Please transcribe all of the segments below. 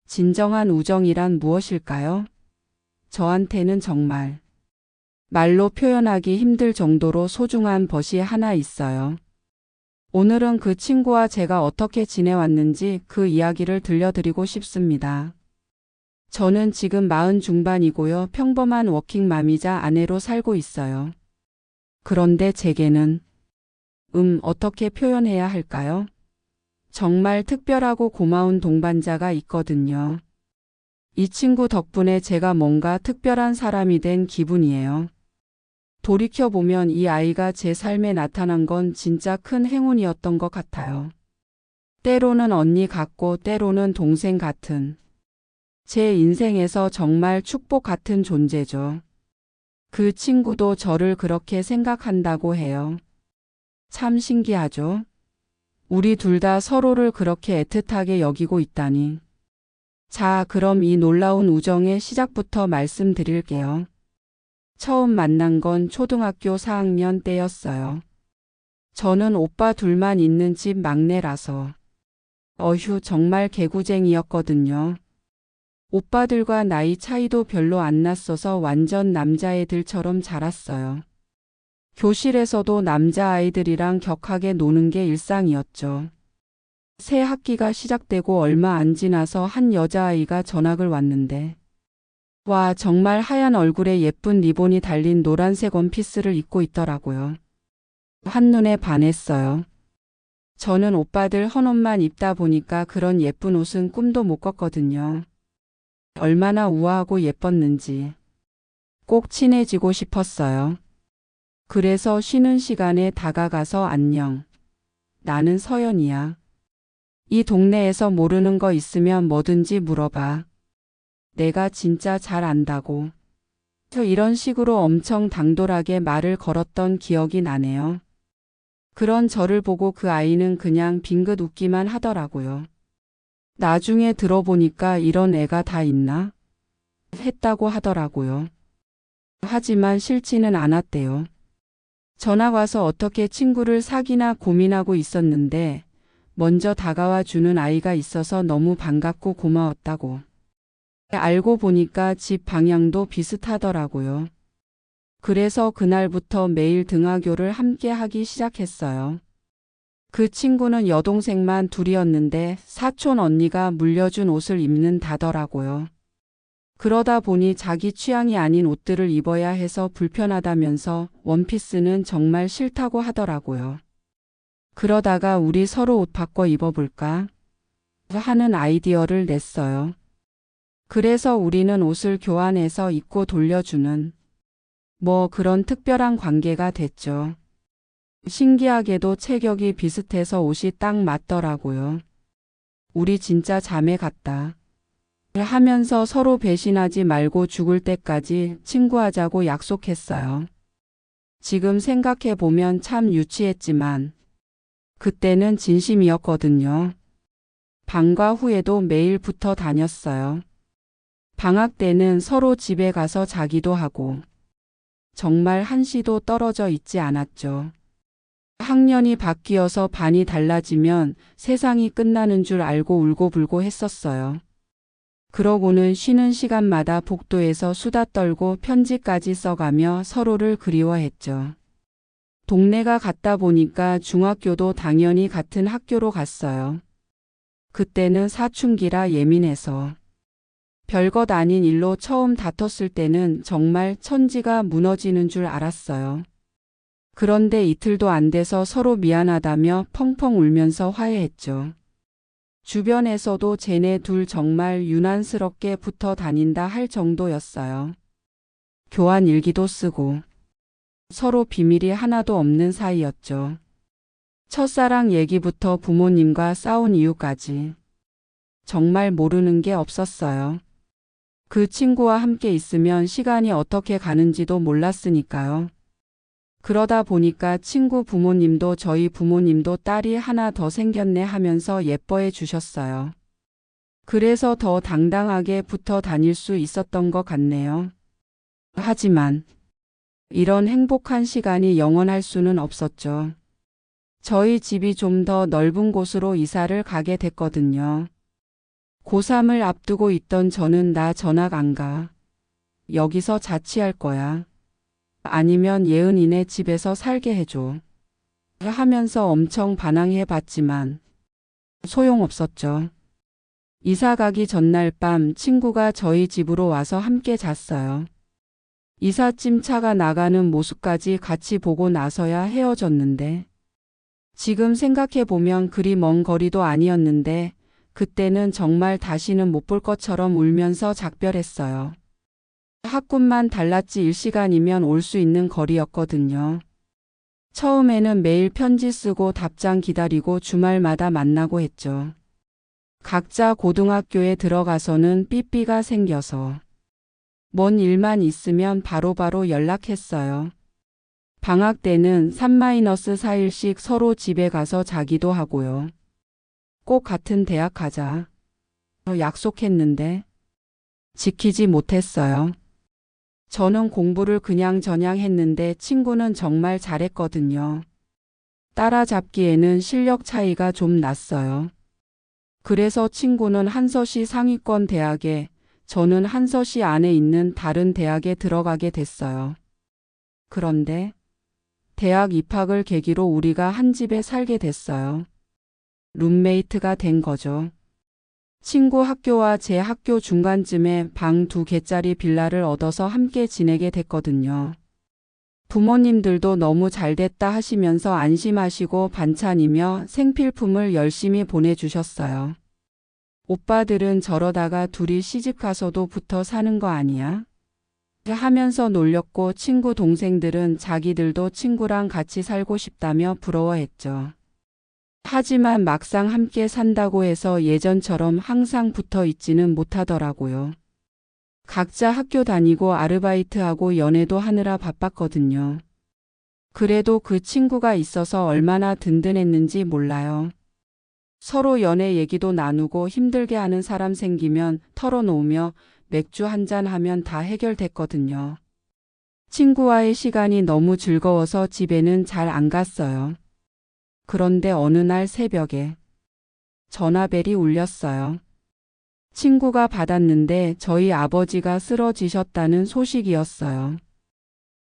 진정한 우정이란 무엇일까요? 저한테는 정말 말로 표현하기 힘들 정도로 소중한 것이 하나 있어요. 오늘은 그 친구와 제가 어떻게 지내왔는지 그 이야기를 들려드리고 싶습니다. 저는 지금 40 중반이고요. 평범한 워킹맘이자 아내로 살고 있어요. 그런데 제게는 어떻게 표현해야 할까요? 정말 특별하고 고마운 동반자가 있거든요. 이 친구 덕분에 제가 뭔가 특별한 사람이 된 기분이에요. 돌이켜보면 이 아이가 제 삶에 나타난 건 진짜 큰 행운이었던 것 같아요. 때로는 언니 같고 때로는 동생 같은 제 인생에서 정말 축복 같은 존재죠. 그 친구도 저를 그렇게 생각한다고 해요. 참 신기하죠? 우리 둘 다 서로를 그렇게 애틋하게 여기고 있다니. 자, 그럼 이 놀라운 우정의 시작부터 말씀드릴게요. 처음 만난 건 초등학교 4학년 때였어요. 저는 오빠 둘만 있는 집 막내라서 정말 개구쟁이였거든요. 오빠들과 나이 차이도 별로 안 났어서 완전 남자애들처럼 자랐어요. 교실에서도 남자아이들이랑 격하게 노는 게 일상이었죠. 새 학기가 시작되고 얼마 안 지나서 한 여자아이가 전학을 왔는데 와, 정말 하얀 얼굴에 예쁜 리본이 달린 노란색 원피스를 입고 있더라고요. 한눈에 반했어요. 저는 오빠들 헌옷만 입다 보니까 그런 예쁜 옷은 꿈도 못 꿨거든요. 얼마나 우아하고 예뻤는지 꼭 친해지고 싶었어요. 그래서 쉬는 시간에 다가가서 안녕. 나는 서연이야. 이 동네에서 모르는 거 있으면 뭐든지 물어봐. 내가 진짜 잘 안다고. 이런 식으로 엄청 당돌하게 말을 걸었던 기억이 나네요. 그런 저를 보고 그 아이는 그냥 빙긋 웃기만 하더라고요. 나중에 들어보니까 이런 애가 다 있나? 했다고 하더라고요. 하지만 싫지는 않았대요. 전화 와서 어떻게 친구를 사귀나 고민하고 있었는데 먼저 다가와 주는 아이가 있어서 너무 반갑고 고마웠다고. 알고 보니까 집 방향도 비슷하더라고요. 그래서 그날부터 매일 등하교를 함께 하기 시작했어요. 그 친구는 여동생만 둘이었는데 사촌 언니가 물려준 옷을 입는다더라고요. 그러다 보니 자기 취향이 아닌 옷들을 입어야 해서 불편하다면서 원피스는 정말 싫다고 하더라고요. 그러다가 우리 서로 옷 바꿔 입어볼까? 하는 아이디어를 냈어요. 그래서 우리는 옷을 교환해서 입고 돌려주는 그런 특별한 관계가 됐죠. 신기하게도 체격이 비슷해서 옷이 딱 맞더라고요. 우리 진짜 자매 같다. 하면서 서로 배신하지 말고 죽을 때까지 친구하자고 약속했어요. 지금 생각해 보면 참 유치했지만 그때는 진심이었거든요. 방과 후에도 매일 붙어 다녔어요. 방학 때는 서로 집에 가서 자기도 하고 정말 한시도 떨어져 있지 않았죠. 학년이 바뀌어서 반이 달라지면 세상이 끝나는 줄 알고 울고불고 했었어요. 그러고는 쉬는 시간마다 복도에서 수다 떨고 편지까지 써가며 서로를 그리워했죠. 동네가 같다 보니까 중학교도 당연히 같은 학교로 갔어요. 그때는 사춘기라 예민해서 별것 아닌 일로 처음 다퉜을 때는 정말 천지가 무너지는 줄 알았어요. 그런데 이틀도 안 돼서 서로 미안하다며 펑펑 울면서 화해했죠. 주변에서도 쟤네 둘 정말 유난스럽게 붙어 다닌다 할 정도였어요. 교환 일기도 쓰고 서로 비밀이 하나도 없는 사이였죠. 첫사랑 얘기부터 부모님과 싸운 이유까지 정말 모르는 게 없었어요. 그 친구와 함께 있으면 시간이 어떻게 가는지도 몰랐으니까요. 그러다 보니까 친구 부모님도 저희 부모님도 딸이 하나 더 생겼네 하면서 예뻐해 주셨어요. 그래서 더 당당하게 붙어 다닐 수 있었던 것 같네요. 하지만 이런 행복한 시간이 영원할 수는 없었죠. 저희 집이 좀 더 넓은 곳으로 이사를 가게 됐거든요. 고3을 앞두고 있던 저는 나 전학 안 가. 여기서 자취할 거야. 아니면 예은이네 집에서 살게 해줘. 하면서 엄청 반항해 봤지만 소용없었죠. 이사 가기 전날 밤 친구가 저희 집으로 와서 함께 잤어요. 이삿짐 차가 나가는 모습까지 같이 보고 나서야 헤어졌는데 지금 생각해 보면 그리 먼 거리도 아니었는데 그때는 정말 다시는 못 볼 것처럼 울면서 작별했어요. 학군만 달랐지 1시간이면 올 수 있는 거리였거든요. 처음에는 매일 편지 쓰고 답장 기다리고 주말마다 만나고 했죠. 각자 고등학교에 들어가서는 삐삐가 생겨서 뭔 일만 있으면 바로바로 연락했어요. 방학 때는 3-4일씩 서로 집에 가서 자기도 하고요. 꼭 같은 대학 가자. 약속했는데 지키지 못했어요. 저는 공부를 그냥저냥 했는데 친구는 정말 잘했거든요. 따라잡기에는 실력 차이가 좀 났어요. 그래서 친구는 한서시 상위권 대학에, 저는 한서시 안에 있는 다른 대학에 들어가게 됐어요. 그런데 대학 입학을 계기로 우리가 한 집에 살게 됐어요. 룸메이트가 된 거죠. 친구 학교와 제 학교 중간쯤에 방 2개짜리 빌라를 얻어서 함께 지내게 됐거든요. 부모님들도 너무 잘됐다 하시면서 안심하시고 반찬이며 생필품을 열심히 보내주셨어요. 오빠들은 저러다가 둘이 시집가서도 붙어 사는 거 아니야? 하면서 놀렸고 친구 동생들은 자기들도 친구랑 같이 살고 싶다며 부러워했죠. 하지만 막상 함께 산다고 해서 예전처럼 항상 붙어 있지는 못하더라고요. 각자 학교 다니고 아르바이트하고 연애도 하느라 바빴거든요. 그래도 그 친구가 있어서 얼마나 든든했는지 몰라요. 서로 연애 얘기도 나누고 힘들게 하는 사람 생기면 털어놓으며 맥주 한잔 하면 다 해결됐거든요. 친구와의 시간이 너무 즐거워서 집에는 잘 안 갔어요. 그런데 어느 날 새벽에 전화벨이 울렸어요. 친구가 받았는데 저희 아버지가 쓰러지셨다는 소식이었어요.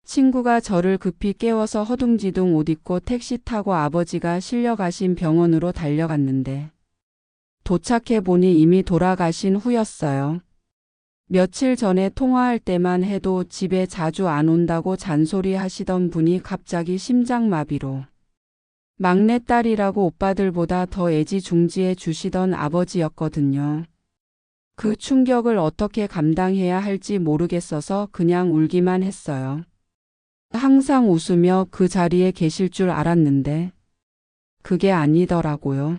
친구가 저를 급히 깨워서 허둥지둥 옷 입고 택시 타고 아버지가 실려 가신 병원으로 달려갔는데 도착해 보니 이미 돌아가신 후였어요. 며칠 전에 통화할 때만 해도 집에 자주 안 온다고 잔소리 하시던 분이 갑자기 심장마비로 막내딸이라고 오빠들보다 더 애지중지해 주시던 아버지였거든요. 그 충격을 어떻게 감당해야 할지 모르겠어서 그냥 울기만 했어요. 항상 웃으며 그 자리에 계실 줄 알았는데 그게 아니더라고요.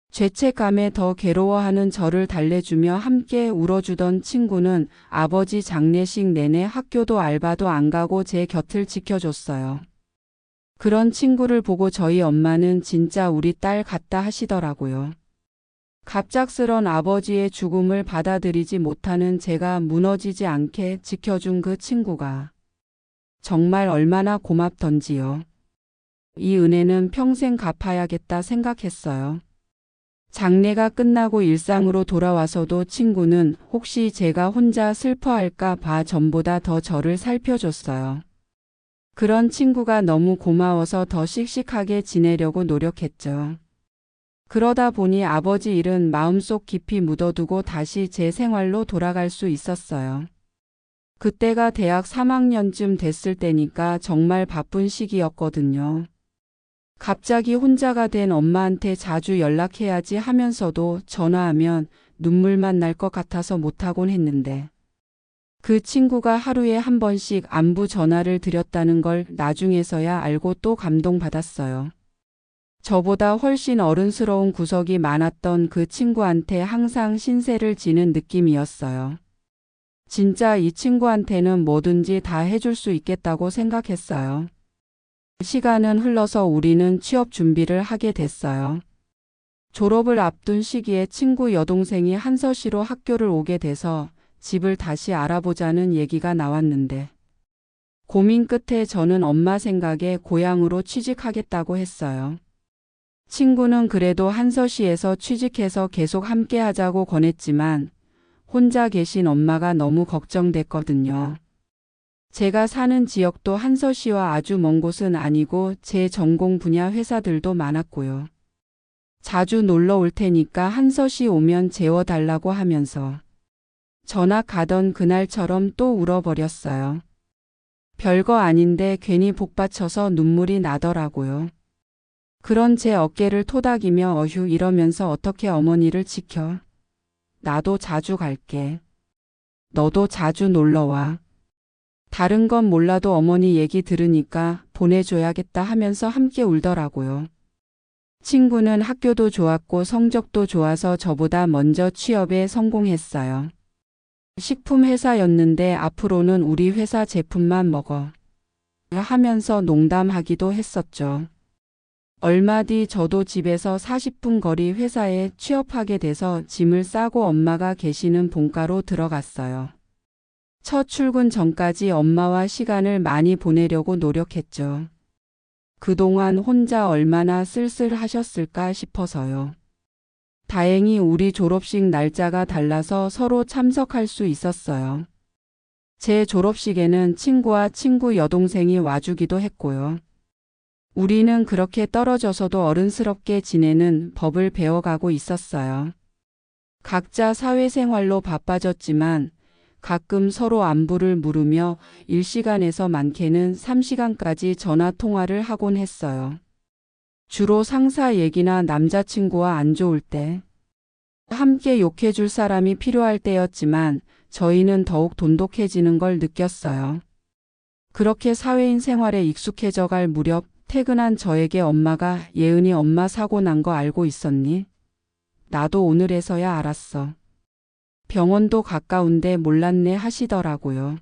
죄책감에 더 괴로워하는 저를 달래주며 함께 울어주던 친구는 아버지 장례식 내내 학교도 알바도 안 가고 제 곁을 지켜줬어요. 그런 친구를 보고 저희 엄마는 진짜 우리 딸 같다 하시더라고요. 갑작스런 아버지의 죽음을 받아들이지 못하는 제가 무너지지 않게 지켜준 그 친구가 정말 얼마나 고맙던지요. 이 은혜는 평생 갚아야겠다 생각했어요. 장례가 끝나고 일상으로 돌아와서도 친구는 혹시 제가 혼자 슬퍼할까 봐 전보다 더 저를 살펴줬어요. 그런 친구가 너무 고마워서 더 씩씩하게 지내려고 노력했죠. 그러다 보니 아버지 일은 마음속 깊이 묻어두고 다시 제 생활로 돌아갈 수 있었어요. 그때가 대학 3학년쯤 됐을 때니까 정말 바쁜 시기였거든요. 갑자기 혼자가 된 엄마한테 자주 연락해야지 하면서도 전화하면 눈물만 날 것 같아서 못하곤 했는데 그 친구가 하루에 한 번씩 안부 전화를 드렸다는 걸 나중에서야 알고 또 감동받았어요. 저보다 훨씬 어른스러운 구석이 많았던 그 친구한테 항상 신세를 지는 느낌이었어요. 진짜 이 친구한테는 뭐든지 다 해줄 수 있겠다고 생각했어요. 시간은 흘러서 우리는 취업 준비를 하게 됐어요. 졸업을 앞둔 시기에 친구 여동생이 한서시로 학교를 오게 돼서 집을 다시 알아보자는 얘기가 나왔는데 고민 끝에 저는 엄마 생각에 고향으로 취직하겠다고 했어요. 친구는 그래도 한서시에서 취직해서 계속 함께 하자고 권했지만 혼자 계신 엄마가 너무 걱정됐거든요. 제가 사는 지역도 한서시와 아주 먼 곳은 아니고 제 전공 분야 회사들도 많았고요. 자주 놀러 올 테니까 한서시 오면 재워달라고 하면서 전학 가던 그날처럼 또 울어버렸어요. 별거 아닌데 괜히 복받쳐서 눈물이 나더라고요. 그런 제 어깨를 토닥이며 어휴 이러면서 어떻게 어머니를 지켜. 나도 자주 갈게. 너도 자주 놀러와. 다른 건 몰라도 어머니 얘기 들으니까 보내줘야겠다 하면서 함께 울더라고요. 친구는 학교도 좋았고 성적도 좋아서 저보다 먼저 취업에 성공했어요. 식품 회사였는데 앞으로는 우리 회사 제품만 먹어. 하면서 농담하기도 했었죠. 얼마 뒤 저도 집에서 40분 거리 회사에 취업하게 돼서 짐을 싸고 엄마가 계시는 본가로 들어갔어요. 첫 출근 전까지 엄마와 시간을 많이 보내려고 노력했죠. 그동안 혼자 얼마나 쓸쓸하셨을까 싶어서요. 다행히 우리 졸업식 날짜가 달라서 서로 참석할 수 있었어요. 제 졸업식에는 친구와 친구 여동생이 와주기도 했고요. 우리는 그렇게 떨어져서도 어른스럽게 지내는 법을 배워가고 있었어요. 각자 사회생활로 바빠졌지만 가끔 서로 안부를 물으며 일시간에서 많게는 3시간까지 전화 통화를 하곤 했어요. 주로 상사 얘기나 남자친구와 안 좋을 때, 함께 욕해줄 사람이 필요할 때였지만 저희는 더욱 돈독해지는 걸 느꼈어요. 그렇게 사회인 생활에 익숙해져 갈 무렵 퇴근한 저에게 엄마가 예은이 엄마 사고 난 거 알고 있었니? 나도 오늘에서야 알았어. 병원도 가까운데 몰랐네 하시더라고요.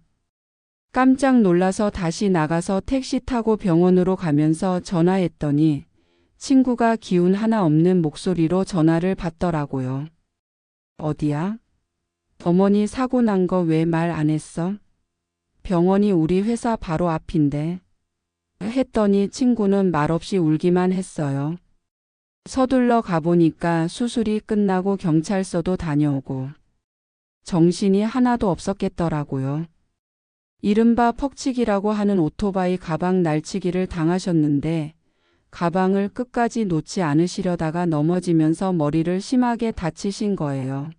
깜짝 놀라서 다시 나가서 택시 타고 병원으로 가면서 전화했더니 친구가 기운 하나 없는 목소리로 전화를 받더라고요. 어디야? 어머니 사고 난 거 왜 말 안 했어? 병원이 우리 회사 바로 앞인데. 했더니 친구는 말없이 울기만 했어요. 서둘러 가보니까 수술이 끝나고 경찰서도 다녀오고 정신이 하나도 없었겠더라고요. 이른바 퍽치기라고 하는 오토바이 가방 날치기를 당하셨는데 가방을 끝까지 놓지 않으시려다가 넘어지면서 머리를 심하게 다치신 거예요.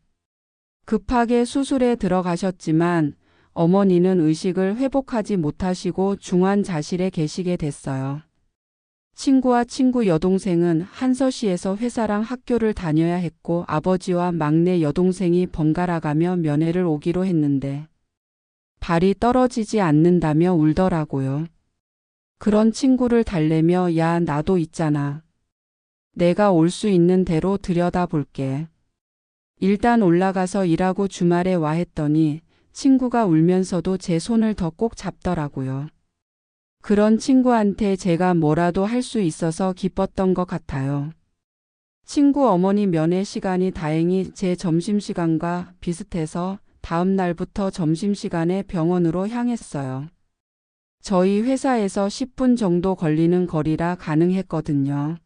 급하게 수술에 들어가셨지만 어머니는 의식을 회복하지 못하시고 중환자실에 계시게 됐어요. 친구와 친구 여동생은 한서시에서 회사랑 학교를 다녀야 했고 아버지와 막내 여동생이 번갈아가며 면회를 오기로 했는데 발이 떨어지지 않는다며 울더라고요. 그런 친구를 달래며 야 나도 있잖아. 내가 올 수 있는 대로 들여다볼게. 일단 올라가서 일하고 주말에 와 했더니 친구가 울면서도 제 손을 더 꼭 잡더라고요. 그런 친구한테 제가 뭐라도 할 수 있어서 기뻤던 것 같아요. 친구 어머니 면회 시간이 다행히 제 점심시간과 비슷해서 다음 날부터 점심시간에 병원으로 향했어요. 저희 회사에서 10분 정도 걸리는 거리라 가능했거든요.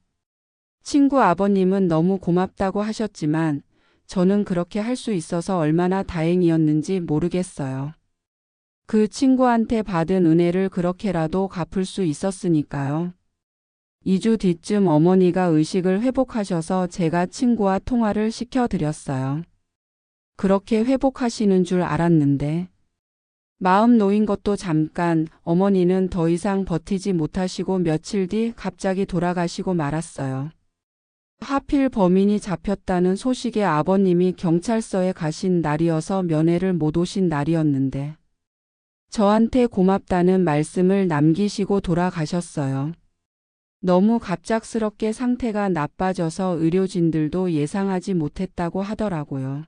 친구 아버님은 너무 고맙다고 하셨지만 저는 그렇게 할 수 있어서 얼마나 다행이었는지 모르겠어요. 그 친구한테 받은 은혜를 그렇게라도 갚을 수 있었으니까요. 2주 뒤쯤 어머니가 의식을 회복하셔서 제가 친구와 통화를 시켜드렸어요. 그렇게 회복하시는 줄 알았는데 마음 놓인 것도 잠깐 어머니는 더 이상 버티지 못하시고 며칠 뒤 갑자기 돌아가시고 말았어요. 하필 범인이 잡혔다는 소식에 아버님이 경찰서에 가신 날이어서 면회를 못 오신 날이었는데 저한테 고맙다는 말씀을 남기시고 돌아가셨어요. 너무 갑작스럽게 상태가 나빠져서 의료진들도 예상하지 못했다고 하더라고요.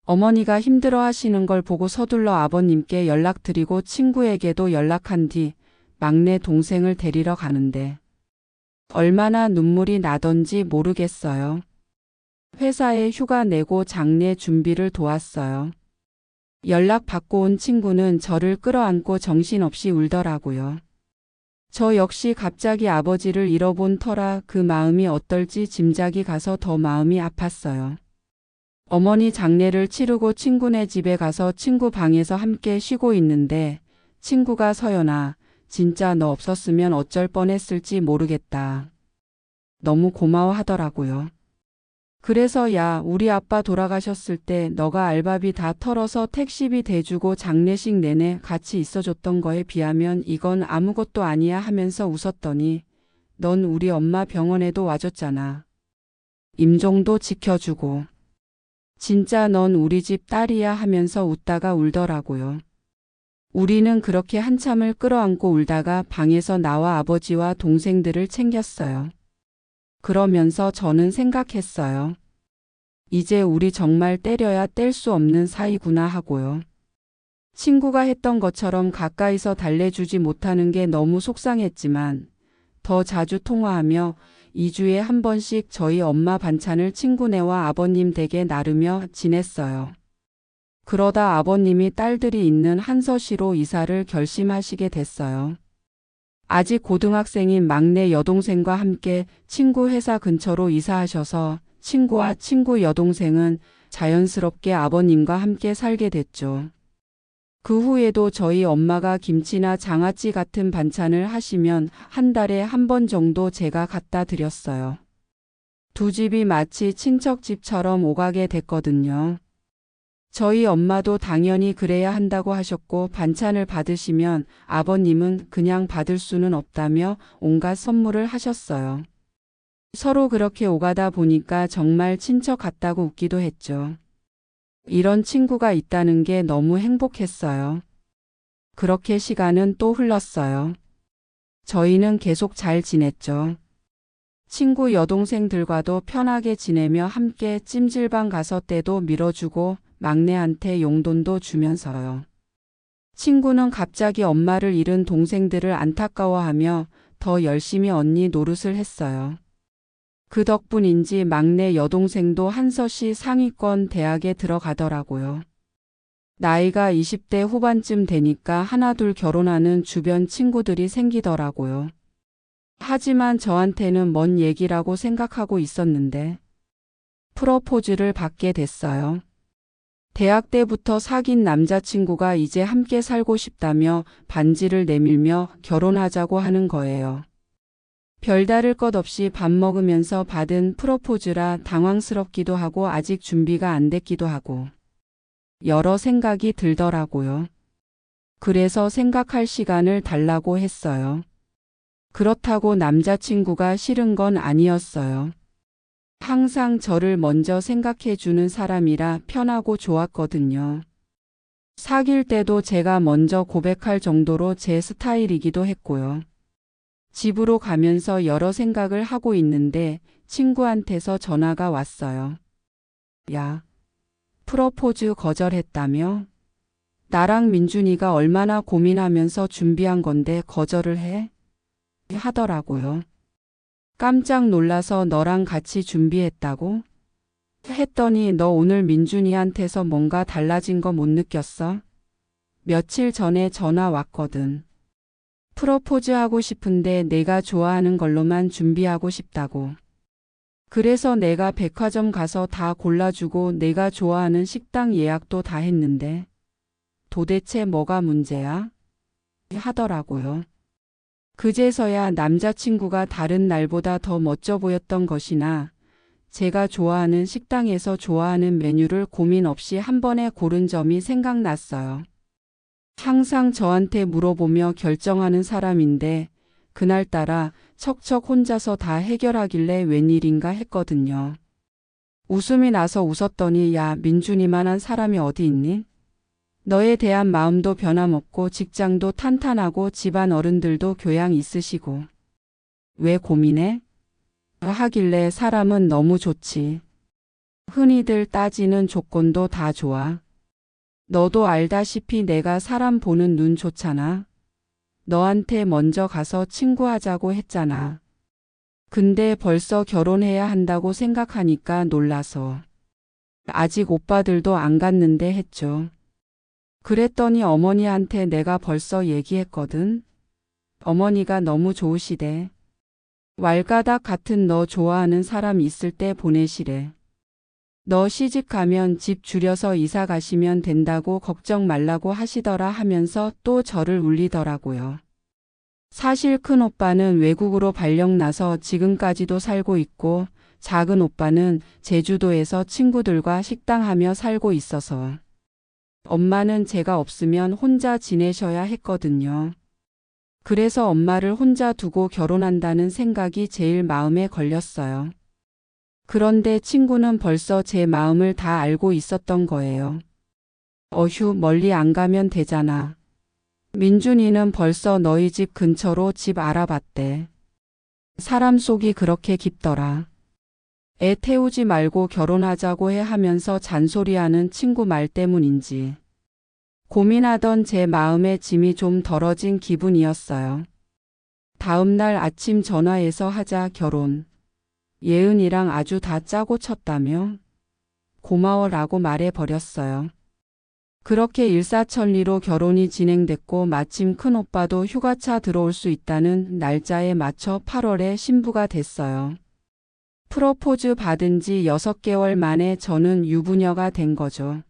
어머니가 힘들어 하시는 걸 보고 서둘러 아버님께 연락드리고 친구에게도 연락한 뒤 막내 동생을 데리러 가는데 얼마나 눈물이 나던지 모르겠어요. 회사에 휴가 내고 장례 준비를 도왔어요. 연락 받고 온 친구는 저를 끌어안고 정신없이 울더라고요. 저 역시 갑자기 아버지를 잃어본 터라 그 마음이 어떨지 짐작이 가서 더 마음이 아팠어요. 어머니 장례를 치르고 친구네 집에 가서 친구 방에서 함께 쉬고 있는데 친구가 서연아, 진짜 너 없었으면 어쩔 뻔했을지 모르겠다. 너무 고마워하더라고요. 그래서 야, 우리 아빠 돌아가셨을 때 너가 알바비 다 털어서 택시비 대주고 장례식 내내 같이 있어줬던 거에 비하면 이건 아무것도 아니야 하면서 웃었더니 넌 우리 엄마 병원에도 와줬잖아. 임종도 지켜주고. 진짜 넌 우리 집 딸이야 하면서 웃다가 울더라고요. 우리는 그렇게 한참을 끌어안고 울다가 방에서 나와 아버지와 동생들을 챙겼어요. 그러면서 저는 생각했어요. 이제 우리 정말 때려야 뗄 수 없는 사이구나 하고요. 친구가 했던 것처럼 가까이서 달래주지 못하는 게 너무 속상했지만 더 자주 통화하며 2주에 한 번씩 저희 엄마 반찬을 친구네와 아버님 댁에 나르며 지냈어요. 그러다 아버님이 딸들이 있는 한서시로 이사를 결심하시게 됐어요. 아직 고등학생인 막내 여동생과 함께 친구 회사 근처로 이사하셔서 친구와 친구 여동생은 자연스럽게 아버님과 함께 살게 됐죠. 그 후에도 저희 엄마가 김치나 장아찌 같은 반찬을 하시면 한 달에 한 번 정도 제가 갖다 드렸어요. 두 집이 마치 친척집처럼 오가게 됐거든요. 저희 엄마도 당연히 그래야 한다고 하셨고 반찬을 받으시면 아버님은 그냥 받을 수는 없다며 온갖 선물을 하셨어요. 서로 그렇게 오가다 보니까 정말 친척 같다고 웃기도 했죠. 이런 친구가 있다는 게 너무 행복했어요. 그렇게 시간은 또 흘렀어요. 저희는 계속 잘 지냈죠. 친구 여동생들과도 편하게 지내며 함께 찜질방 가서 때도 밀어주고 막내한테 용돈도 주면서요. 친구는 갑자기 엄마를 잃은 동생들을 안타까워하며 더 열심히 언니 노릇을 했어요. 그 덕분인지 막내 여동생도 한서시 상위권 대학에 들어가더라고요. 나이가 20대 후반쯤 되니까 하나둘 결혼하는 주변 친구들이 생기더라고요. 하지만 저한테는 먼 얘기라고 생각하고 있었는데 프러포즈를 받게 됐어요. 대학 때부터 사귄 남자친구가 이제 함께 살고 싶다며 반지를 내밀며 결혼하자고 하는 거예요. 별다를 것 없이 밥 먹으면서 받은 프러포즈라 당황스럽기도 하고 아직 준비가 안 됐기도 하고 여러 생각이 들더라고요. 그래서 생각할 시간을 달라고 했어요. 그렇다고 남자친구가 싫은 건 아니었어요. 항상 저를 먼저 생각해 주는 사람이라 편하고 좋았거든요. 사귈 때도 제가 먼저 고백할 정도로 제 스타일이기도 했고요. 집으로 가면서 여러 생각을 하고 있는데 친구한테서 전화가 왔어요. 야, 프러포즈 거절했다며? 나랑 민준이가 얼마나 고민하면서 준비한 건데 거절을 해? 하더라고요. 깜짝 놀라서 너랑 같이 준비했다고? 했더니 너 오늘 민준이한테서 뭔가 달라진 거 못 느꼈어? 며칠 전에 전화 왔거든. 프러포즈 하고 싶은데 내가 좋아하는 걸로만 준비하고 싶다고. 그래서 내가 백화점 가서 다 골라주고 내가 좋아하는 식당 예약도 다 했는데 도대체 뭐가 문제야? 하더라고요. 그제서야 남자친구가 다른 날보다 더 멋져 보였던 것이나 제가 좋아하는 식당에서 좋아하는 메뉴를 고민 없이 한 번에 고른 점이 생각났어요. 항상 저한테 물어보며 결정하는 사람인데 그날따라 척척 혼자서 다 해결하길래 웬일인가 했거든요. 웃음이 나서 웃었더니 야, 민준이만한 사람이 어디 있니? 너에 대한 마음도 변함없고 직장도 탄탄하고 집안 어른들도 교양 있으시고 왜 고민해? 하길래 사람은 너무 좋지. 흔히들 따지는 조건도 다 좋아. 너도 알다시피 내가 사람 보는 눈 좋잖아. 너한테 먼저 가서 친구하자고 했잖아. 근데 벌써 결혼해야 한다고 생각하니까 놀라서. 아직 오빠들도 안 갔는데 했죠. 그랬더니 어머니한테 내가 벌써 얘기했거든. 어머니가 너무 좋으시대. 왈가닥 같은 너 좋아하는 사람 있을 때 보내시래. 너 시집가면 집 줄여서 이사 가시면 된다고 걱정 말라고 하시더라 하면서 또 저를 울리더라고요. 사실 큰 오빠는 외국으로 발령 나서 지금까지도 살고 있고 작은 오빠는 제주도에서 친구들과 식당하며 살고 있어서 엄마는 제가 없으면 혼자 지내셔야 했거든요. 그래서 엄마를 혼자 두고 결혼한다는 생각이 제일 마음에 걸렸어요. 그런데 친구는 벌써 제 마음을 다 알고 있었던 거예요. 어휴, 멀리 안 가면 되잖아. 민준이는 벌써 너희 집 근처로 집 알아봤대. 사람 속이 그렇게 깊더라. 애 태우지 말고 결혼하자고 해 하면서 잔소리하는 친구 말 때문인지 고민하던 제 마음의 짐이 좀 덜어진 기분이었어요. 다음 날 아침 전화해서 하자 결혼. 예은이랑 아주 다 짜고 쳤다며? 고마워라고 말해버렸어요. 그렇게 일사천리로 결혼이 진행됐고 마침 큰오빠도 휴가차 들어올 수 있다는 날짜에 맞춰 8월에 신부가 됐어요. 프로포즈 받은 지 6개월 만에 저는 유부녀가 된 거죠.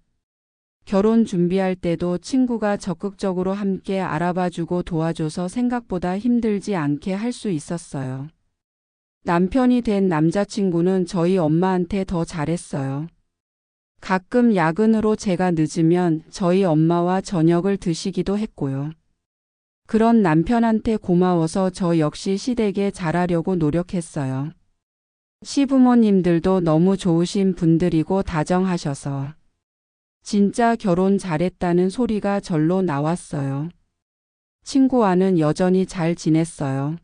결혼 준비할 때도 친구가 적극적으로 함께 알아봐주고 도와줘서 생각보다 힘들지 않게 할 수 있었어요. 남편이 된 남자친구는 저희 엄마한테 더 잘했어요. 가끔 야근으로 제가 늦으면 저희 엄마와 저녁을 드시기도 했고요. 그런 남편한테 고마워서 저 역시 시댁에 잘하려고 노력했어요. 시부모님들도 너무 좋으신 분들이고 다정하셔서 진짜 결혼 잘했다는 소리가 절로 나왔어요. 친구와는 여전히 잘 지냈어요.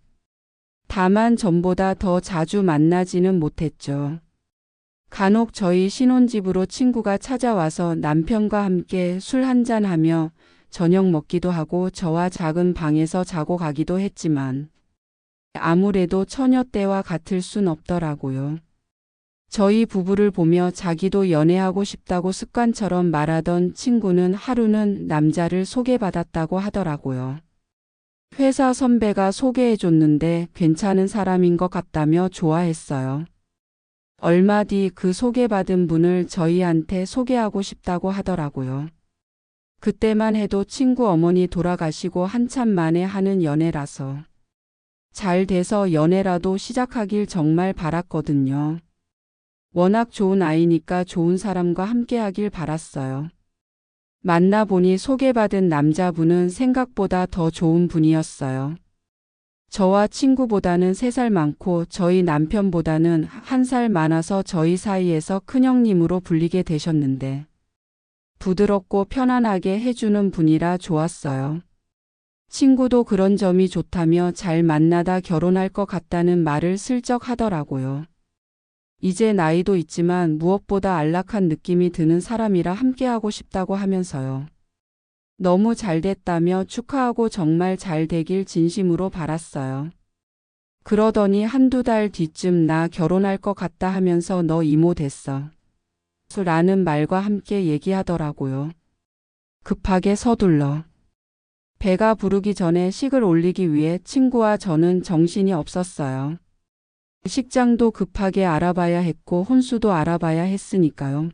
다만 전보다 더 자주 만나지는 못했죠. 간혹 저희 신혼집으로 친구가 찾아와서 남편과 함께 술 한잔하며 저녁 먹기도 하고 저와 작은 방에서 자고 가기도 했지만 아무래도 처녀 때와 같을 순 없더라고요. 저희 부부를 보며 자기도 연애하고 싶다고 습관처럼 말하던 친구는 하루는 남자를 소개받았다고 하더라고요. 회사 선배가 소개해줬는데 괜찮은 사람인 것 같다며 좋아했어요. 얼마 뒤 그 소개받은 분을 저희한테 소개하고 싶다고 하더라고요. 그때만 해도 친구 어머니 돌아가시고 한참 만에 하는 연애라서 잘 돼서 연애라도 시작하길 정말 바랐거든요. 워낙 좋은 아이니까 좋은 사람과 함께하길 바랐어요. 만나보니 소개받은 남자분은 생각보다 더 좋은 분이었어요. 저와 친구보다는 3살 많고 저희 남편보다는 1살 많아서 저희 사이에서 큰형님으로 불리게 되셨는데 부드럽고 편안하게 해주는 분이라 좋았어요. 친구도 그런 점이 좋다며 잘 만나다 결혼할 것 같다는 말을 슬쩍 하더라고요. 이제 나이도 있지만 무엇보다 안락한 느낌이 드는 사람이라 함께하고 싶다고 하면서요. 너무 잘 됐다며 축하하고 정말 잘 되길 진심으로 바랐어요. 그러더니 1~2달 뒤쯤 나 결혼할 것 같다 하면서 너 이모 됐어. 라는 말과 함께 얘기하더라고요. 급하게 서둘러. 배가 부르기 전에 식을 올리기 위해 친구와 저는 정신이 없었어요. 식장도 급하게 알아봐야 했고 혼수도 알아봐야 했으니까요.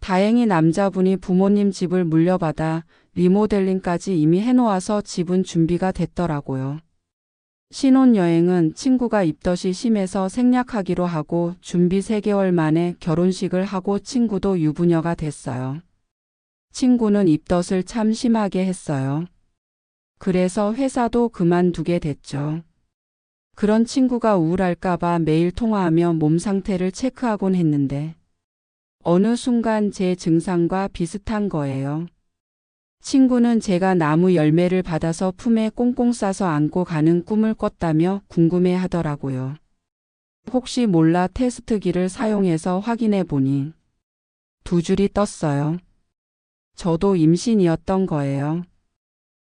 다행히 남자분이 부모님 집을 물려받아 리모델링까지 이미 해놓아서 집은 준비가 됐더라고요. 신혼여행은 친구가 입덧이 심해서 생략하기로 하고 준비 3개월 만에 결혼식을 하고 친구도 유부녀가 됐어요. 친구는 입덧을 참 심하게 했어요. 그래서 회사도 그만두게 됐죠. 그런 친구가 우울할까봐 매일 통화하며 몸 상태를 체크하곤 했는데 어느 순간 제 증상과 비슷한 거예요. 친구는 제가 나무 열매를 받아서 품에 꽁꽁 싸서 안고 가는 꿈을 꿨다며 궁금해 하더라고요. 혹시 몰라 테스트기를 사용해서 확인해 보니 2줄이 떴어요. 저도 임신이었던 거예요.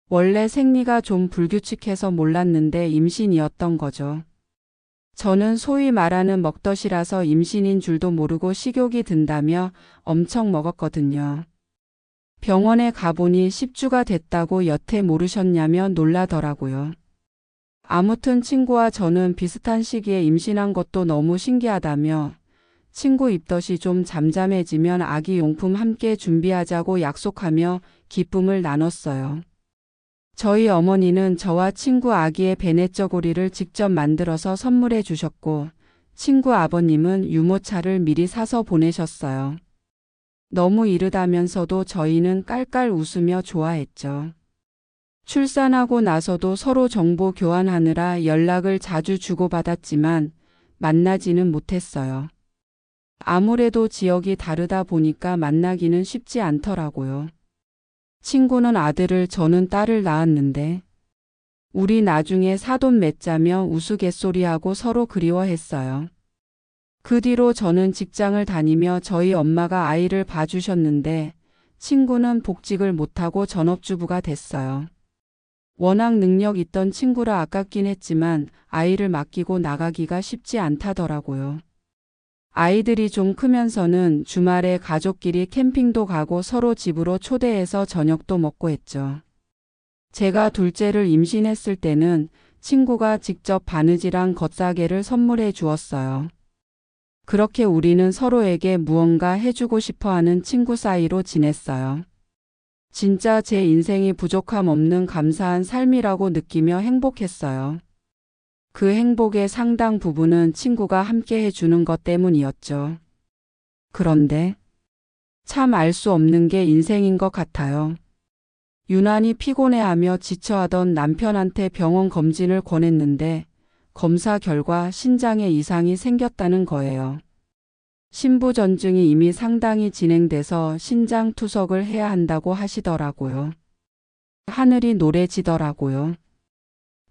원래 생리가 좀 불규칙해서 몰랐는데 임신이었던 거죠. 저는 소위 말하는 먹덧이라서 임신인 줄도 모르고 식욕이 든다며 엄청 먹었거든요. 병원에 가보니 10주가 됐다고 여태 모르셨냐며 놀라더라고요. 아무튼 친구와 저는 비슷한 시기에 임신한 것도 너무 신기하다며 친구 입덧이 좀 잠잠해지면 아기 용품 함께 준비하자고 약속하며 기쁨을 나눴어요. 저희 어머니는 저와 친구 아기의 배냇저고리를 직접 만들어서 선물해 주셨고 친구 아버님은 유모차를 미리 사서 보내셨어요. 너무 이르다면서도 저희는 깔깔 웃으며 좋아했죠. 출산하고 나서도 서로 정보 교환하느라 연락을 자주 주고받았지만 만나지는 못했어요. 아무래도 지역이 다르다 보니까 만나기는 쉽지 않더라고요. 친구는 아들을 저는 딸을 낳았는데 우리 나중에 사돈 맺자며 우스갯소리하고 서로 그리워했어요. 그 뒤로 저는 직장을 다니며 저희 엄마가 아이를 봐주셨는데 친구는 복직을 못하고 전업주부가 됐어요. 워낙 능력 있던 친구라 아깝긴 했지만 아이를 맡기고 나가기가 쉽지 않다더라고요. 아이들이 좀 크면서는 주말에 가족끼리 캠핑도 가고 서로 집으로 초대해서 저녁도 먹고 했죠. 제가 둘째를 임신했을 때는 친구가 직접 바느질한 겉사계를 선물해 주었어요. 그렇게 우리는 서로에게 무언가 해주고 싶어하는 친구 사이로 지냈어요. 진짜 제 인생이 부족함 없는 감사한 삶이라고 느끼며 행복했어요. 그 행복의 상당 부분은 친구가 함께 해주는 것 때문이었죠. 그런데 참 알 수 없는 게 인생인 것 같아요. 유난히 피곤해하며 지쳐하던 남편한테 병원 검진을 권했는데 검사 결과 신장에 이상이 생겼다는 거예요. 신부전증이 이미 상당히 진행돼서 신장 투석을 해야 한다고 하시더라고요. 하늘이 노래지더라고요.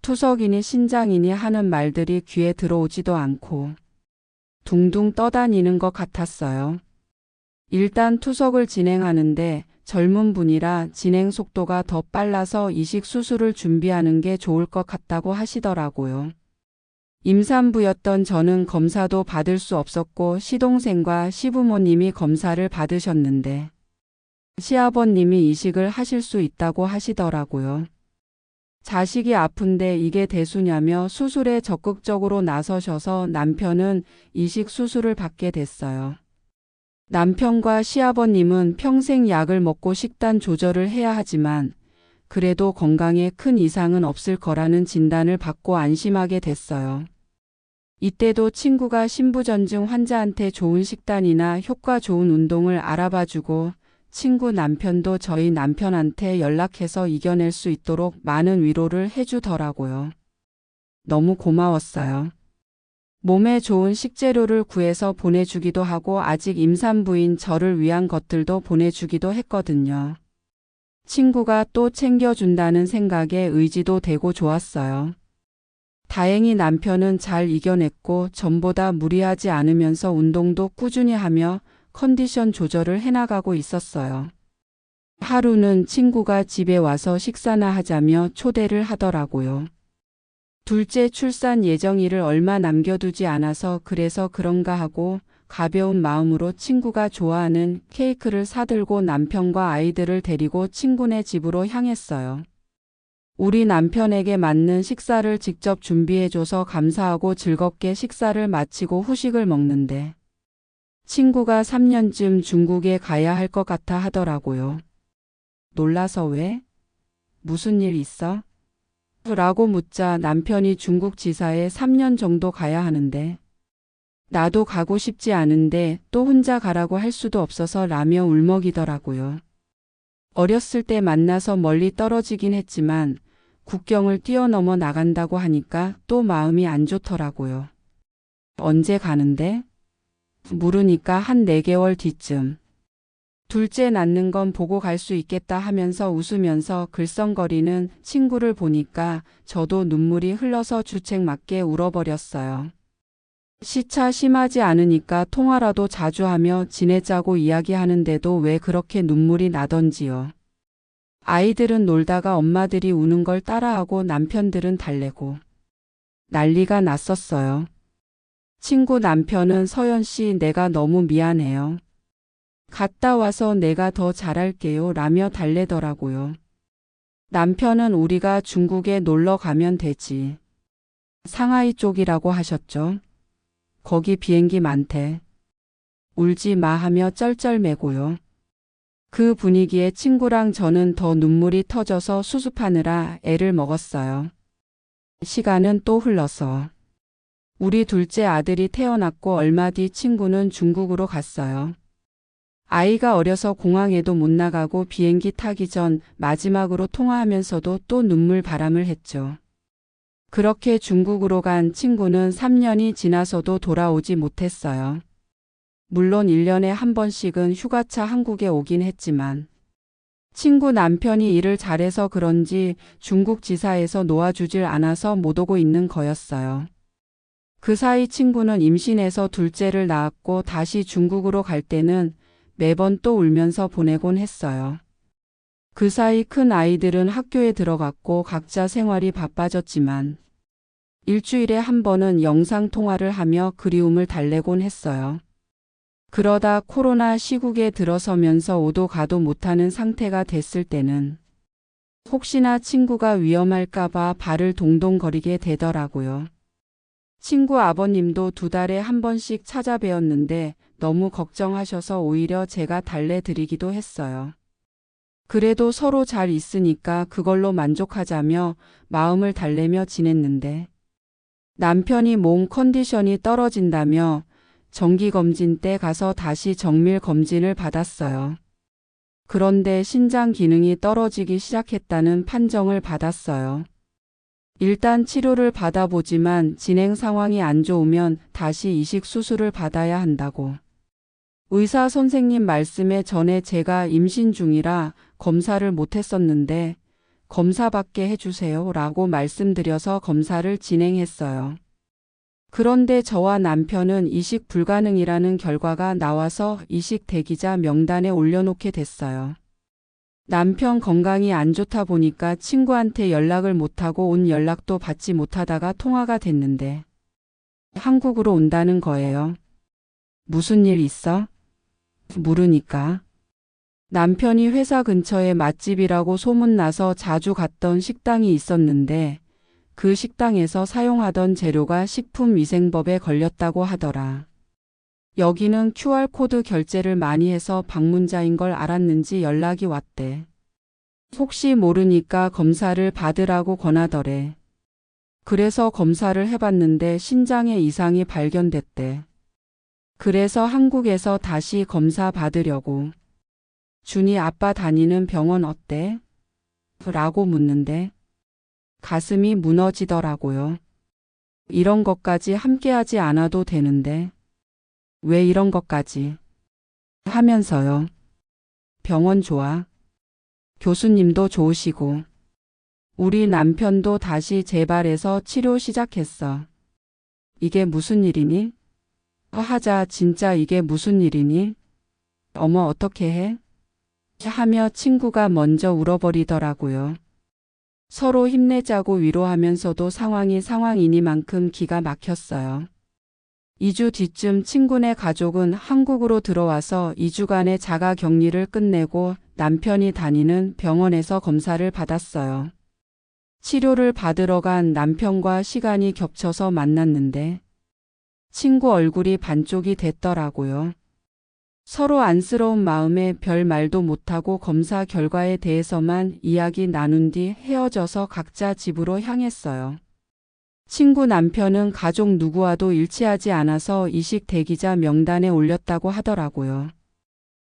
투석이니 신장이니 하는 말들이 귀에 들어오지도 않고 둥둥 떠다니는 것 같았어요. 일단 투석을 진행하는데 젊은 분이라 진행 속도가 더 빨라서 이식 수술을 준비하는 게 좋을 것 같다고 하시더라고요. 임산부였던 저는 검사도 받을 수 없었고 시동생과 시부모님이 검사를 받으셨는데 시아버님이 이식을 하실 수 있다고 하시더라고요. 자식이 아픈데 이게 대수냐며 수술에 적극적으로 나서셔서 남편은 이식 수술을 받게 됐어요. 남편과 시아버님은 평생 약을 먹고 식단 조절을 해야 하지만 그래도 건강에 큰 이상은 없을 거라는 진단을 받고 안심하게 됐어요. 이때도 친구가 신부전증 환자한테 좋은 식단이나 효과 좋은 운동을 알아봐주고 친구 남편도 저희 남편한테 연락해서 이겨낼 수 있도록 많은 위로를 해주더라고요. 너무 고마웠어요. 몸에 좋은 식재료를 구해서 보내주기도 하고 아직 임산부인 저를 위한 것들도 보내주기도 했거든요. 친구가 또 챙겨준다는 생각에 의지도 되고 좋았어요. 다행히 남편은 잘 이겨냈고 전보다 무리하지 않으면서 운동도 꾸준히 하며 컨디션 조절을 해나가고 있었어요. 하루는 친구가 집에 와서 식사나 하자며 초대를 하더라고요. 둘째 출산 예정일을 얼마 남겨두지 않아서 그래서 그런가 하고 가벼운 마음으로 친구가 좋아하는 케이크를 사들고 남편과 아이들을 데리고 친구네 집으로 향했어요. 우리 남편에게 맞는 식사를 직접 준비해줘서 감사하고 즐겁게 식사를 마치고 후식을 먹는데 친구가 3년쯤 중국에 가야 할 것 같아 하더라고요. 놀라서 왜? 무슨 일 있어? 라고 묻자 남편이 중국 지사에 3년 정도 가야 하는데 나도 가고 싶지 않은데 또 혼자 가라고 할 수도 없어서 라며 울먹이더라고요. 어렸을 때 만나서 멀리 떨어지긴 했지만 국경을 뛰어넘어 나간다고 하니까 또 마음이 안 좋더라고요. 언제 가는데? 물으니까 한 4개월 뒤쯤. 둘째 낳는 건 보고 갈 수 있겠다 하면서 웃으면서 글썽거리는 친구를 보니까 저도 눈물이 흘러서 주책맞게 울어버렸어요. 시차 심하지 않으니까 통화라도 자주 하며 지내자고 이야기하는데도 왜 그렇게 눈물이 나던지요. 아이들은 놀다가 엄마들이 우는 걸 따라하고 남편들은 달래고 난리가 났었어요. 친구 남편은 서연 씨 내가 너무 미안해요. 갔다 와서 내가 더 잘할게요 라며 달래더라고요. 남편은 우리가 중국에 놀러 가면 되지. 상하이 쪽이라고 하셨죠? 거기 비행기 많대. 울지 마 하며 쩔쩔매고요. 그 분위기에 친구랑 저는 더 눈물이 터져서 수습하느라 애를 먹었어요. 시간은 또 흘러서 우리 둘째 아들이 태어났고 얼마 뒤 친구는 중국으로 갔어요. 아이가 어려서 공항에도 못 나가고 비행기 타기 전 마지막으로 통화하면서도 또 눈물 바람을 했죠. 그렇게 중국으로 간 친구는 3년이 지나서도 돌아오지 못했어요. 물론 1년에 한 번씩은 휴가차 한국에 오긴 했지만 친구 남편이 일을 잘해서 그런지 중국 지사에서 놓아주질 않아서 못 오고 있는 거였어요. 그 사이 친구는 임신해서 둘째를 낳았고 다시 중국으로 갈 때는 매번 또 울면서 보내곤 했어요. 그 사이 큰 아이들은 학교에 들어갔고 각자 생활이 바빠졌지만 일주일에 한 번은 영상 통화를 하며 그리움을 달래곤 했어요. 그러다 코로나 시국에 들어서면서 오도 가도 못하는 상태가 됐을 때는 혹시나 친구가 위험할까봐 발을 동동거리게 되더라고요. 친구 아버님도 2달에 한 번씩 찾아뵈었는데 너무 걱정하셔서 오히려 제가 달래드리기도 했어요. 그래도 서로 잘 있으니까 그걸로 만족하자며 마음을 달래며 지냈는데 남편이 몸 컨디션이 떨어진다며 정기검진 때 가서 다시 정밀 검진을 받았어요. 그런데 신장 기능이 떨어지기 시작했다는 판정을 받았어요. 일단 치료를 받아보지만 진행 상황이 안 좋으면 다시 이식 수술을 받아야 한다고. 의사 선생님 말씀에 전에 제가 임신 중이라 검사를 못했었는데 검사받게 해주세요 라고 말씀드려서 검사를 진행했어요. 그런데 저와 남편은 이식 불가능이라는 결과가 나와서 이식 대기자 명단에 올려놓게 됐어요. 남편 건강이 안 좋다 보니까 친구한테 연락을 못하고 온 연락도 받지 못하다가 통화가 됐는데 한국으로 온다는 거예요. 무슨 일 있어? 물으니까 남편이 회사 근처에 맛집이라고 소문나서 자주 갔던 식당이 있었는데 그 식당에서 사용하던 재료가 식품위생법에 걸렸다고 하더라. 여기는 QR코드 결제를 많이 해서 방문자인 걸 알았는지 연락이 왔대. 혹시 모르니까 검사를 받으라고 권하더래. 그래서 검사를 해봤는데 신장에 이상이 발견됐대. 그래서 한국에서 다시 검사 받으려고. 준이 아빠 다니는 병원 어때? 라고 묻는데 가슴이 무너지더라고요. 이런 것까지 함께하지 않아도 되는데 왜 이런 것까지 하면서요. 병원 좋아. 교수님도 좋으시고 우리 남편도 다시 재발해서 치료 시작했어. 이게 무슨 일이니? 하자 진짜 이게 무슨 일이니? 어머 어떻게 해? 하며 친구가 먼저 울어버리더라고요. 서로 힘내자고 위로하면서도 상황이 상황이니만큼 기가 막혔어요. 2주 뒤쯤 친구네 가족은 한국으로 들어와서 2주간의 자가 격리를 끝내고 남편이 다니는 병원에서 검사를 받았어요. 치료를 받으러 간 남편과 시간이 겹쳐서 만났는데 친구 얼굴이 반쪽이 됐더라고요. 서로 안쓰러운 마음에 별 말도 못하고 검사 결과에 대해서만 이야기 나눈 뒤 헤어져서 각자 집으로 향했어요. 친구 남편은 가족 누구와도 일치하지 않아서 이식 대기자 명단에 올렸다고 하더라고요.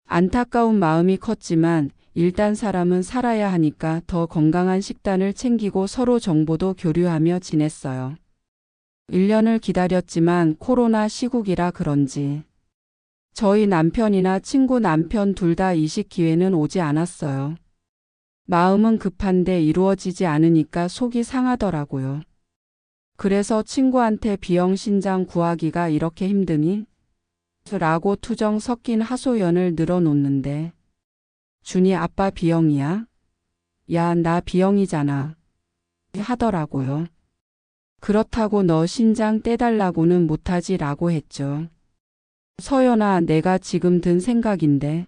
안타까운 마음이 컸지만 일단 사람은 살아야 하니까 더 건강한 식단을 챙기고 서로 정보도 교류하며 지냈어요. 1년을 기다렸지만 코로나 시국이라 그런지 저희 남편이나 친구 남편 둘 다 이식 기회는 오지 않았어요. 마음은 급한데 이루어지지 않으니까 속이 상하더라고요. 그래서 친구한테 B형 신장 구하기가 이렇게 힘드니? 라고 투정 섞인 하소연을 늘어놓는데 준이 아빠 B형이야? 야, 나 B형이잖아. 하더라고요. 그렇다고 너 신장 떼달라고는 못하지 라고 했죠. 서연아, 내가 지금 든 생각인데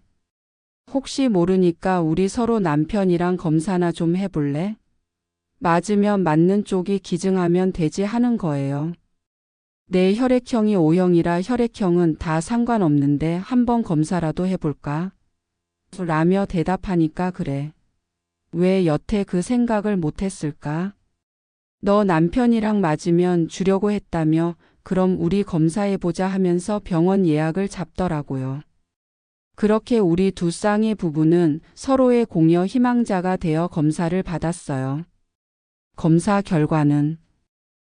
혹시 모르니까 우리 서로 남편이랑 검사나 좀 해볼래? 맞으면 맞는 쪽이 기증하면 되지 하는 거예요. 내 혈액형이 O형이라 혈액형은 다 상관없는데 한번 검사라도 해볼까? 라며 대답하니까 그래. 왜 여태 그 생각을 못했을까? 너 남편이랑 맞으면 주려고 했다며 그럼 우리 검사해보자 하면서 병원 예약을 잡더라고요. 그렇게 우리 두 쌍의 부부는 서로의 공여 희망자가 되어 검사를 받았어요. 검사 결과는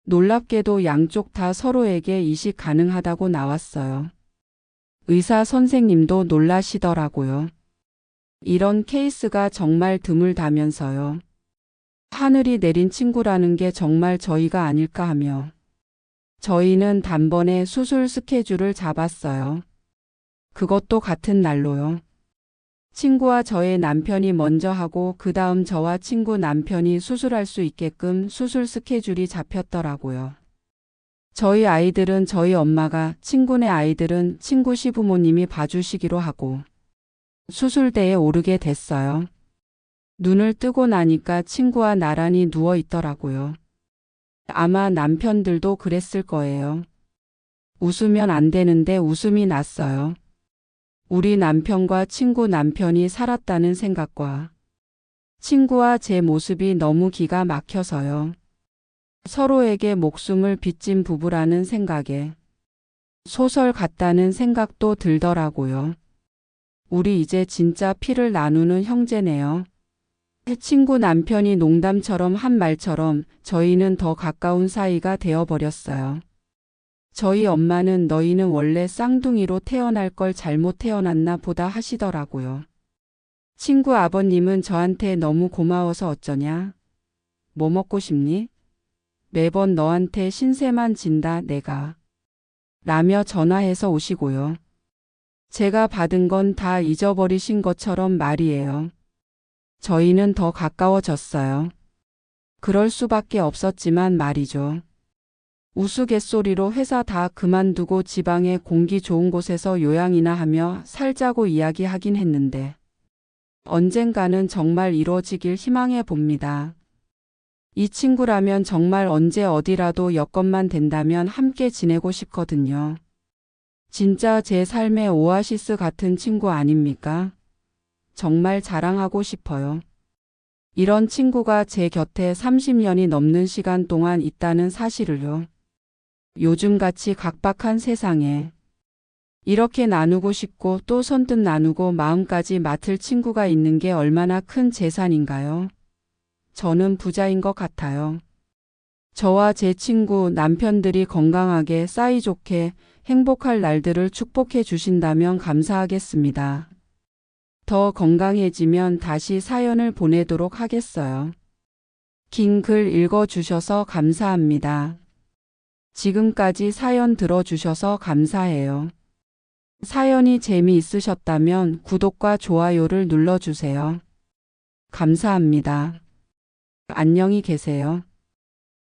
놀랍게도 양쪽 다 서로에게 이식 가능하다고 나왔어요. 의사 선생님도 놀라시더라고요. 이런 케이스가 정말 드물다면서요. 하늘이 내린 친구라는 게 정말 저희가 아닐까 하며 저희는 단번에 수술 스케줄을 잡았어요. 그것도 같은 날로요. 친구와 저의 남편이 먼저 하고 그 다음 저와 친구 남편이 수술할 수 있게끔 수술 스케줄이 잡혔더라고요. 저희 아이들은 저희 엄마가, 친구네 아이들은 친구 시부모님이 봐주시기로 하고 수술대에 오르게 됐어요. 눈을 뜨고 나니까 친구와 나란히 누워 있더라고요. 아마 남편들도 그랬을 거예요. 웃으면 안 되는데 웃음이 났어요. 우리 남편과 친구 남편이 살았다는 생각과 친구와 제 모습이 너무 기가 막혀서요. 서로에게 목숨을 빚진 부부라는 생각에 소설 같다는 생각도 들더라고요. 우리 이제 진짜 피를 나누는 형제네요. 친구 남편이 농담처럼 한 말처럼 저희는 더 가까운 사이가 되어버렸어요. 저희 엄마는 너희는 원래 쌍둥이로 태어날 걸 잘못 태어났나 보다 하시더라고요. 친구 아버님은 저한테 너무 고마워서 어쩌냐? 뭐 먹고 싶니? 매번 너한테 신세만 진다 내가. 라며 전화해서 오시고요. 제가 받은 건 다 잊어버리신 것처럼 말이에요. 저희는 더 가까워졌어요. 그럴 수밖에 없었지만 말이죠. 우스갯소리로 회사 다 그만두고 지방의 공기 좋은 곳에서 요양이나 하며 살자고 이야기하긴 했는데 언젠가는 정말 이루어지길 희망해 봅니다. 이 친구라면 정말 언제 어디라도 여건만 된다면 함께 지내고 싶거든요. 진짜 제 삶의 오아시스 같은 친구 아닙니까? 정말 자랑하고 싶어요. 이런 친구가 제 곁에 30년이 넘는 시간 동안 있다는 사실을요. 요즘같이 각박한 세상에 이렇게 나누고 싶고 또 선뜻 나누고 마음까지 맡을 친구가 있는 게 얼마나 큰 재산인가요? 저는 부자인 것 같아요. 저와 제 친구 남편들이 건강하게 사이좋게 행복할 날들을 축복해 주신다면 감사하겠습니다. 더 건강해지면 다시 사연을 보내도록 하겠어요. 긴 글 읽어주셔서 감사합니다. 지금까지 사연 들어주셔서 감사해요. 사연이 재미있으셨다면 구독과 좋아요를 눌러주세요. 감사합니다. 안녕히 계세요.